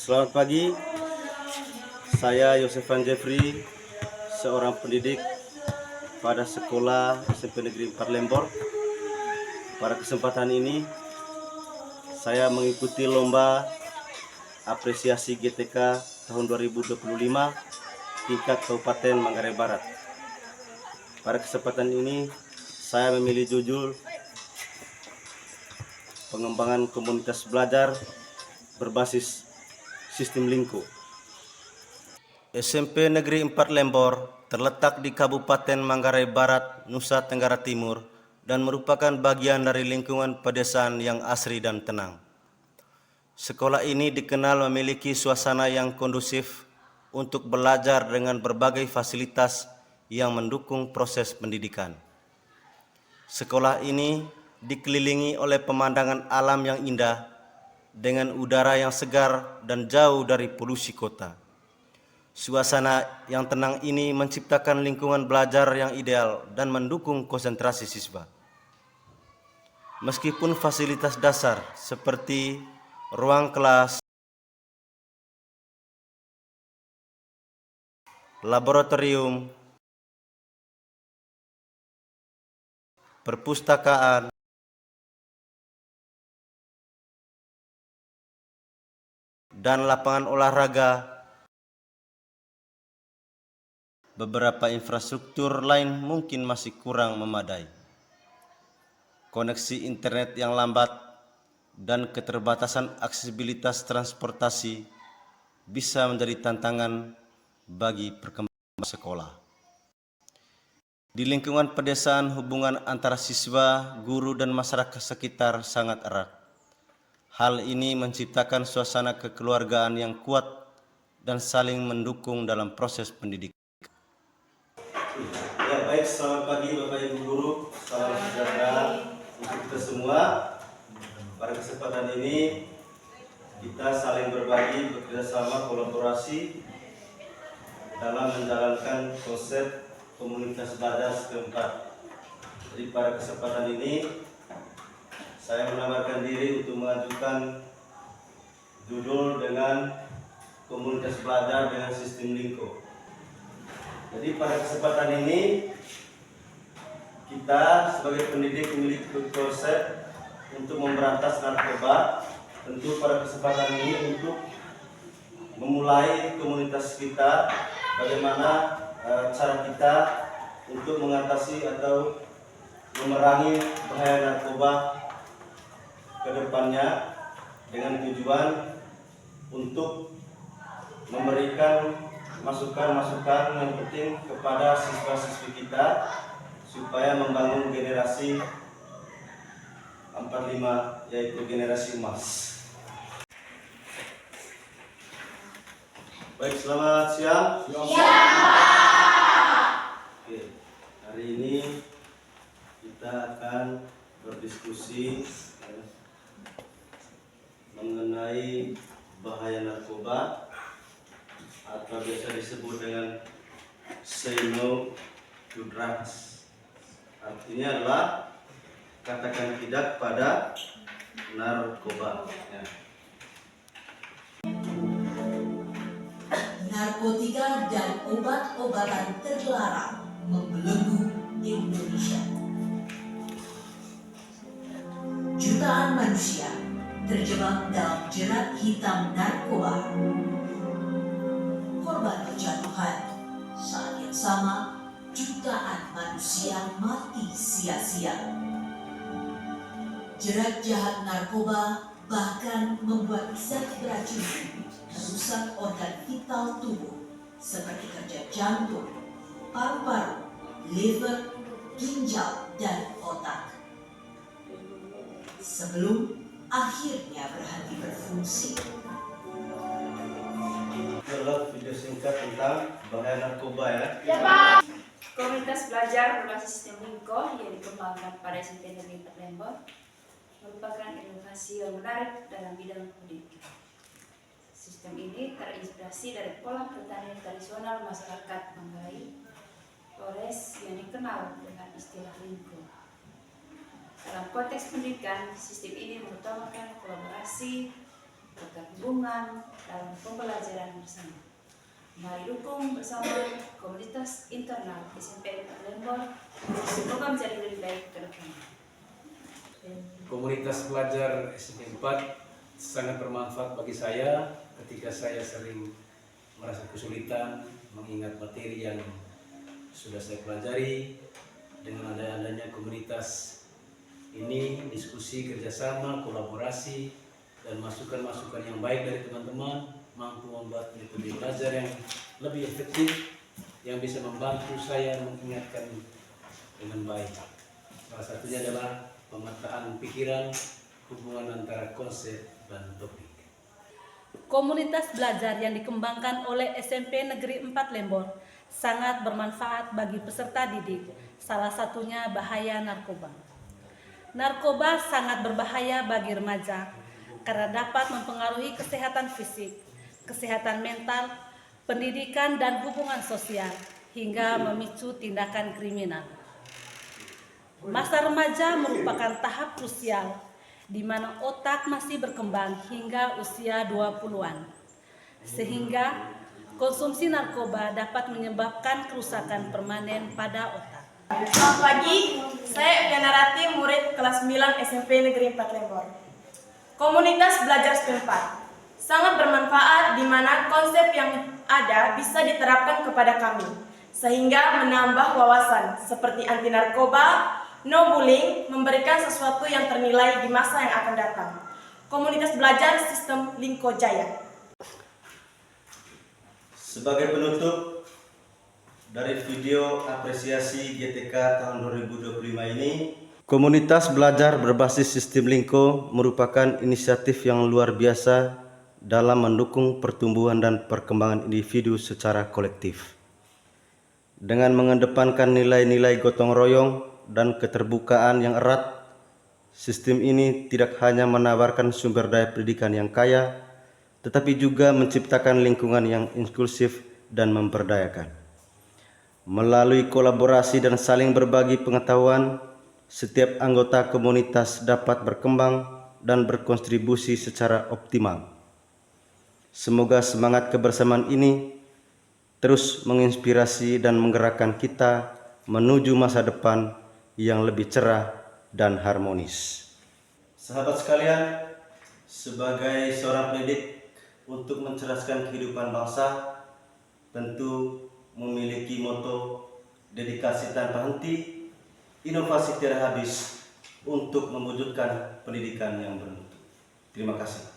Selamat pagi, saya Yosefan Jeffrey, seorang pendidik pada sekolah SMP Negeri 4 Lembor. Pada kesempatan ini, saya mengikuti lomba apresiasi GTK tahun 2025 tingkat Kabupaten Manggarai Barat. Pada kesempatan ini, saya memilih judul pengembangan komunitas belajar berbasis sistem Lingko. SMP Negeri 4 Lembor terletak di Kabupaten Manggarai Barat, Nusa Tenggara Timur, dan merupakan bagian dari lingkungan pedesaan yang asri dan tenang. Sekolah ini dikenal memiliki suasana yang kondusif untuk belajar dengan berbagai fasilitas yang mendukung proses pendidikan. Sekolah ini dikelilingi oleh pemandangan alam yang indah dengan udara yang segar dan jauh dari polusi kota. Suasana yang tenang ini menciptakan lingkungan belajar yang ideal dan mendukung konsentrasi siswa. Meskipun fasilitas dasar seperti ruang kelas, laboratorium, perpustakaan, dan lapangan olahraga, beberapa infrastruktur lain mungkin masih kurang memadai. Koneksi internet yang lambat dan keterbatasan aksesibilitas transportasi bisa menjadi tantangan bagi perkembangan sekolah. Di lingkungan pedesaan, hubungan antara siswa, guru, dan masyarakat sekitar sangat erat. Hal ini menciptakan suasana kekeluargaan yang kuat dan saling mendukung dalam proses pendidikan. Ya, baik, selamat pagi Bapak Ibu Guru, salam sejahtera untuk kita semua. Pada kesempatan ini kita saling berbagi, bekerjasama, kolaborasi dalam menjalankan konsep komunitas belajar setempat. Jadi pada kesempatan ini saya menawarkan diri untuk mengajukan judul dengan komunitas belajar dengan sistem Lingko. Jadi pada kesempatan ini kita sebagai pendidik memiliki konsep untuk memberantas narkoba. Tentu pada kesempatan ini untuk memulai komunitas kita, bagaimana cara kita untuk mengatasi atau memerangi bahaya narkoba ke depannya, dengan tujuan untuk memberikan masukan-masukan yang penting kepada siswa-siswi kita supaya membangun generasi 45, yaitu generasi emas. Baik, selamat siang. Oke, hari ini kita akan berdiskusi mengenai bahaya narkoba atau biasa disebut dengan say no to drugs. Artinya adalah katakan tidak pada narkoba. Ya. Narkotika dan obat-obatan terlarang membelenggu Indonesia. Jutaan manusia terjebak dalam jerat hitam narkoba. Korban kejatuhan, saat yang sama jutaan manusia mati sia-sia. Jerat jahat narkoba bahkan membuat zat beracun merusak organ vital tubuh seperti kerja jantung, paru-paru, liver, ginjal, dan otak. Sebelum akhirnya berhenti berfungsi. Adalah video singkat tentang bahaya narkoba ya. Ya Pak. Komunitas belajar berbasis sistem Lingko yang dikembangkan pada SMP Negeri 4 Lembor merupakan inovasi yang menarik dalam bidang pendidikan. Sistem ini terinspirasi dari pola pertanian tradisional masyarakat Manggarai, Flores, yang dikenal dengan istilah Lingko. Dalam konteks pendidikan, sistem ini mengutamakan kolaborasi, keterhubungan dalam pembelajaran bersama. Mari dukung bersama komunitas internal SMP Lembor, semoga menjadi lebih baik ke depan. Komunitas pelajar SMP 4 sangat bermanfaat bagi saya ketika saya sering merasa kesulitan mengingat materi yang sudah saya pelajari. Dengan adanya komunitas ini, diskusi, kerjasama, kolaborasi, dan masukan-masukan yang baik dari teman-teman mampu membuat metode belajar yang lebih efektif yang bisa membantu saya mengingatkan dengan baik. Salah satunya adalah pemetaan pikiran, hubungan antara konsep dan topik. Komunitas belajar yang dikembangkan oleh SMP Negeri 4 Lembor sangat bermanfaat bagi peserta didik. Salah satunya bahaya narkoba. Narkoba sangat berbahaya bagi remaja karena dapat mempengaruhi kesehatan fisik, kesehatan mental, pendidikan dan hubungan sosial hingga memicu tindakan kriminal. Masa remaja merupakan tahap krusial di mana otak masih berkembang hingga usia 20-an. Sehingga konsumsi narkoba dapat menyebabkan kerusakan permanen pada otak. Selamat pagi, saya Eviana Rati, murid kelas 9 SMP Negeri 4 Lembor. Komunitas belajar setempat sangat bermanfaat di mana konsep yang ada bisa diterapkan kepada kami, sehingga menambah wawasan seperti anti narkoba, no bullying, memberikan sesuatu yang ternilai di masa yang akan datang. Komunitas belajar sistem Lingko Jaya. Sebagai penutup dari video apresiasi GTK tahun 2025 ini, komunitas belajar berbasis sistem Lingko merupakan inisiatif yang luar biasa dalam mendukung pertumbuhan dan perkembangan individu secara kolektif. Dengan mengedepankan nilai-nilai gotong royong dan keterbukaan yang erat, sistem ini tidak hanya menawarkan sumber daya pendidikan yang kaya, tetapi juga menciptakan lingkungan yang inklusif dan memberdayakan. Melalui kolaborasi dan saling berbagi pengetahuan, setiap anggota komunitas dapat berkembang dan berkontribusi secara optimal. Semoga semangat kebersamaan ini terus menginspirasi dan menggerakkan kita menuju masa depan yang lebih cerah dan harmonis. Sahabat sekalian, sebagai seorang pendidik untuk mencerdaskan kehidupan bangsa, tentu memiliki moto dedikasi tanpa henti, inovasi tiada habis untuk mewujudkan pendidikan yang bermutu. Terima kasih.